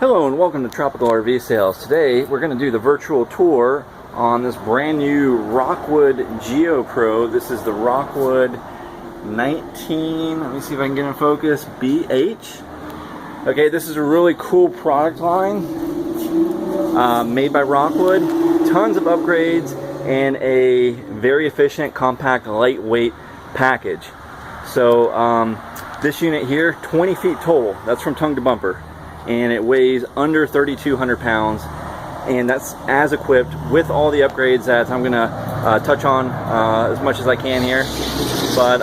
Hello and welcome to Tropical RV Sales. Today we're going to do the virtual tour on this brand new Rockwood Geo Pro. This is the Rockwood 19, let me see if I can get in focus, BH. Okay, this is a really cool product line made by Rockwood. Tons of upgrades and a very efficient, compact, lightweight package. So this unit here, 20 feet total, that's from tongue to bumper. And it weighs under 3,200 pounds, and that's as equipped with all the upgrades that I'm gonna touch on as much as I can here. But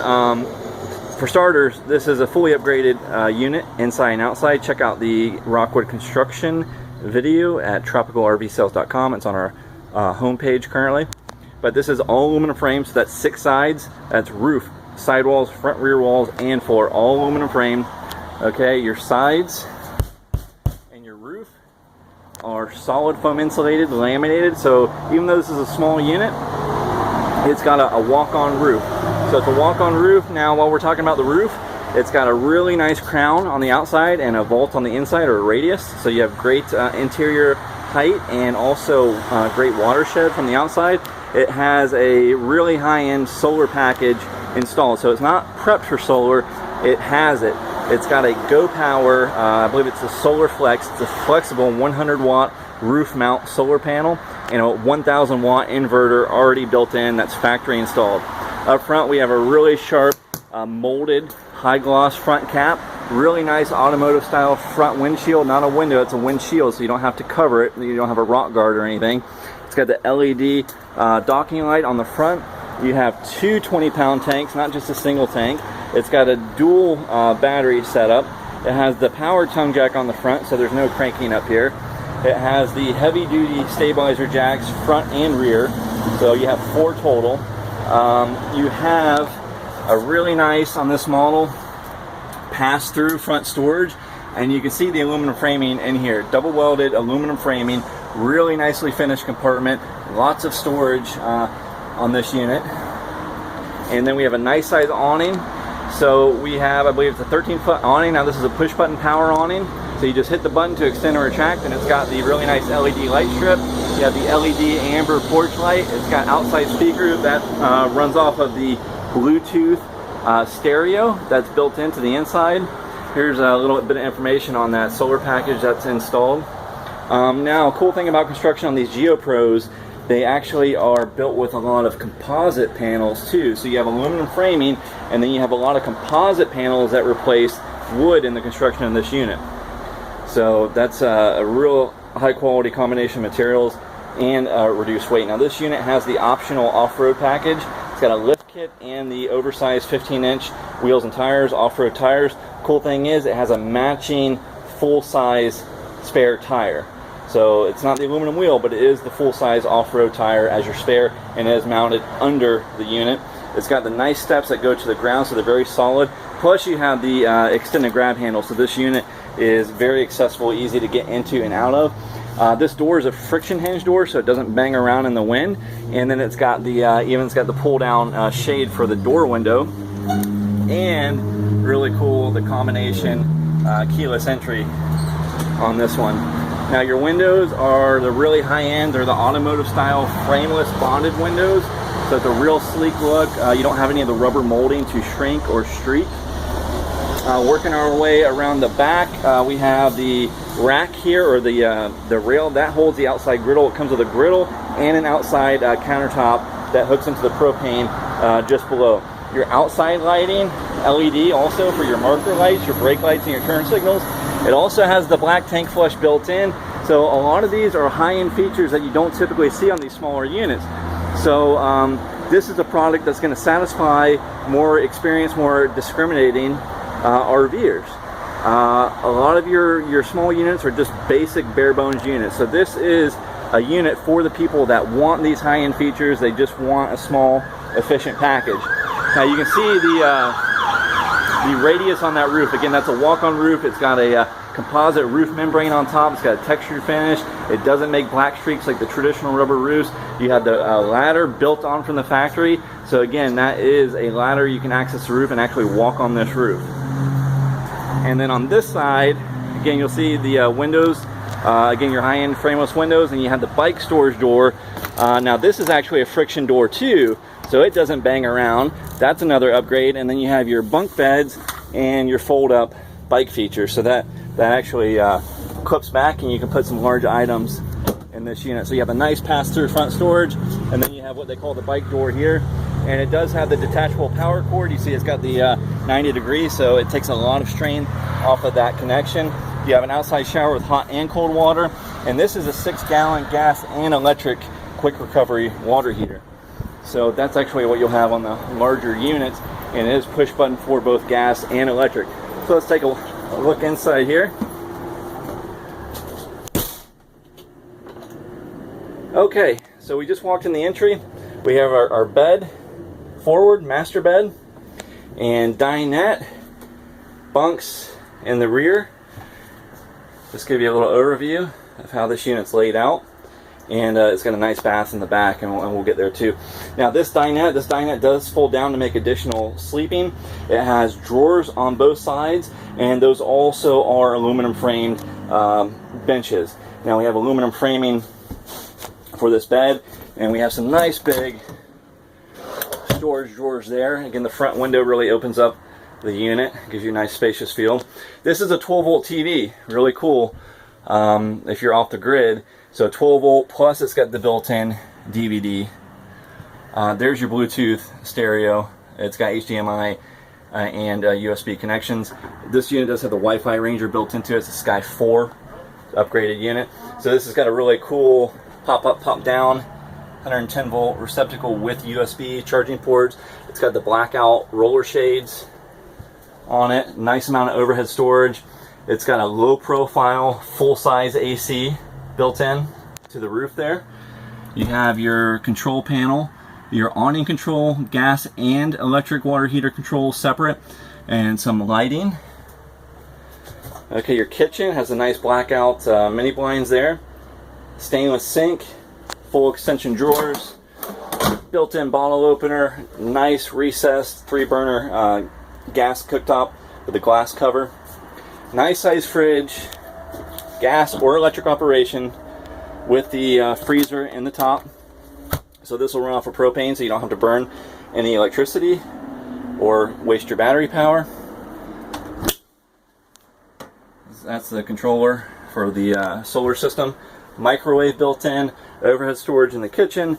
for starters, this is a fully upgraded unit inside and outside. Check out the Rockwood construction video at tropicalrvsales.com. It's on our homepage currently. But this is all aluminum frame, so that's 6 sides. That's roof, sidewalls, front, rear walls, and floor, all aluminum frame. Okay, your sides roof are solid foam insulated, laminated, so even though this is a small unit, it's got a walk-on roof. So it's a walk-on roof. Now while we're talking about the roof, it's got a really nice crown on the outside and a vault on the inside, or a radius, so you have great interior height and also great watershed from the outside. It has a really high-end solar package installed, so it's not prepped for solar, it has it. It's got a Go Power, I believe it's a Solar Flex. It's a flexible 100 watt roof mount solar panel and a 1000 watt inverter already built in, that's factory installed. Up front we have a really sharp molded high gloss front cap, really nice automotive style front windshield, not a window, it's a windshield, so you don't have to cover it, you don't have a rock guard or anything. It's got the LED docking light on the front. You have 2 20-pound tanks, not just a single tank. It's got a dual battery setup. It has the power tongue jack on the front, so there's no cranking up here. It has the heavy-duty stabilizer jacks front and rear, so you have 4 total. You have a really nice, on this model, pass-through front storage, and you can see the aluminum framing in here. Double-welded aluminum framing, really nicely finished compartment, lots of storage on this unit. And then we have a nice size awning. So we have, I believe it's a 13-foot awning. Now this is a push button power awning. So you just hit the button to extend or retract, and it's got the really nice LED light strip. You have the LED amber porch light. It's got outside speakers that runs off of the Bluetooth stereo that's built into the inside. Here's a little bit of information on that solar package that's installed. Now, cool thing about construction on these Geo Pros, they actually are built with a lot of composite panels too. So you have aluminum framing, and then you have a lot of composite panels that replace wood in the construction of this unit. So that's a real high quality combination of materials and reduced weight. Now this unit has the optional off-road package. It's got a lift kit and the oversized 15-inch wheels and tires, off-road tires. Cool thing is it has a matching full-size spare tire. So it's not the aluminum wheel, but it is the full-size off-road tire as your spare, and it is mounted under the unit. It's got the nice steps that go to the ground, so they're very solid. Plus you have the extended grab handle, so this unit is very accessible, easy to get into and out of. This door is a friction hinge door, so it doesn't bang around in the wind. And then it's got the it's got the pull-down shade for the door window. And really cool, the combination keyless entry on this one. Now your windows are the really high-end, they're the automotive style frameless bonded windows, so it's a real sleek look. You don't have any of the rubber molding to shrink or streak. Working our way around the back, we have the rack here, or the rail that holds the outside griddle. It comes with a griddle and an outside countertop that hooks into the propane just below. Your outside lighting, LED also for your marker lights, your brake lights, and your turn signals. It also has the black tank flush built in, so a lot of these are high-end features that you don't typically see on these smaller units. So this is a product that's going to satisfy more experienced, more discriminating RVers. A lot of your small units are just basic bare bones units, so this is a unit for the people that want these high-end features. They just want a small, efficient package. Now you can see the radius on that roof. Again, that's a walk-on roof. It's got a composite roof membrane on top. It's got a textured finish. It doesn't make black streaks like the traditional rubber roofs. You have the ladder built on from the factory. So again, that is a ladder. You can access the roof and actually walk on this roof. And then on this side, Again, you'll see the windows, again, your high-end frameless windows, and you have the bike storage door. Now this is actually a friction door too, so it doesn't bang around. That's another upgrade. And then you have your bunk beds and your fold-up bike feature, so that actually clips back, and you can put some large items in this unit. So you have a nice pass-through front storage, and then you have what they call the bike door here, and it does have the detachable power cord. You see it's got the 90 degrees, so it takes a lot of strain off of that connection. You have an outside shower with hot and cold water, and this is a 6-gallon gas and electric quick recovery water heater. So that's actually what you'll have on the larger units, and it is push button for both gas and electric. So let's take a look inside here. Okay, so we just walked in the entry. We have our bed, forward master bed, and dinette, bunks in the rear. Just give you a little overview of how this unit's laid out. And it's got a nice bath in the back, and we'll get there too. Now this dinette does fold down to make additional sleeping. It has drawers on both sides, and those also are aluminum framed benches. Now we have aluminum framing for this bed, and we have some nice big storage drawers there. Again, the front window really opens up the unit, gives you a nice spacious feel. This is a 12-volt TV, really cool if you're off the grid. So 12 volt, plus it's got the built-in DVD. There's your Bluetooth stereo. It's got HDMI and USB connections. This unit does have the Wi-Fi Ranger built into it. It's a Sky 4 upgraded unit. So this has got a really cool pop-up, pop-down 110 volt receptacle with USB charging ports. It's got the blackout roller shades on it. Nice amount of overhead storage. It's got a low profile full-size AC built in to the roof there. You have your control panel, your awning control, gas and electric water heater control separate, and some lighting. Okay, your kitchen has a nice blackout mini blinds there. Stainless sink, full extension drawers, built-in bottle opener, nice recessed 3-burner gas cooktop with a glass cover. Nice size fridge, gas or electric operation with the freezer in the top. So this will run off of propane, so you don't have to burn any electricity or waste your battery power. That's the controller for the solar system. Microwave built in, overhead storage in the kitchen,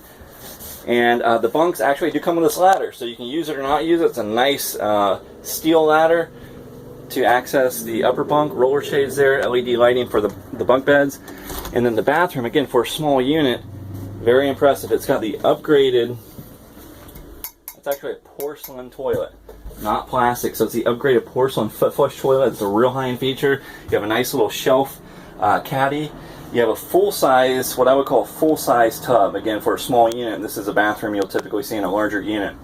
and the bunks actually do come with this ladder, so you can use it or not use it. It's a nice steel ladder to access the upper bunk, roller shades there, LED lighting for the bunk beds. And then the bathroom, again, for a small unit, very impressive. It's got the upgraded, it's actually a porcelain toilet, not plastic, so it's the upgraded porcelain foot flush toilet. It's a real high-end feature. You have a nice little shelf caddy. You have a full-size, what I would call a full-size tub, again, for a small unit. This is a bathroom you'll typically see in a larger unit.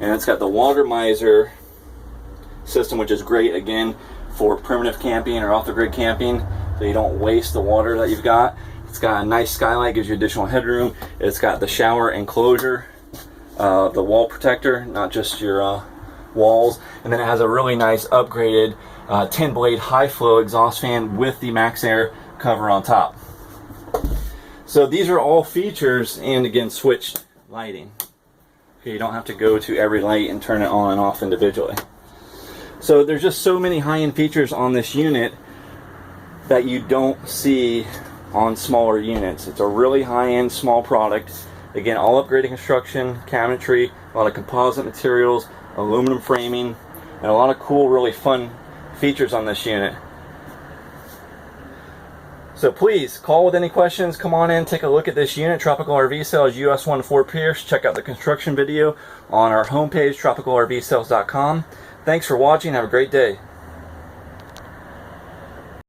And it's got the water miser system, which is great, again, for primitive camping or off-the-grid camping, so you don't waste the water that you've got. It's got a nice skylight, gives you additional headroom. It's got the shower enclosure, the wall protector, not just your walls. And then it has a really nice upgraded 10-blade high-flow exhaust fan with the Max Air cover on top. So these are all features, and again, switched lighting. Okay, you don't have to go to every light and turn it on and off individually. So there's just so many high-end features on this unit that you don't see on smaller units. It's a really high-end small product. Again, all upgraded construction, cabinetry, a lot of composite materials, aluminum framing, and a lot of cool, really fun features on this unit. So please call with any questions. Come on in, take a look at this unit. Tropical RV Sales, US 1 Fort Pierce. Check out the construction video on our homepage, tropicalrvsales.com. Thanks for watching. Have a great day.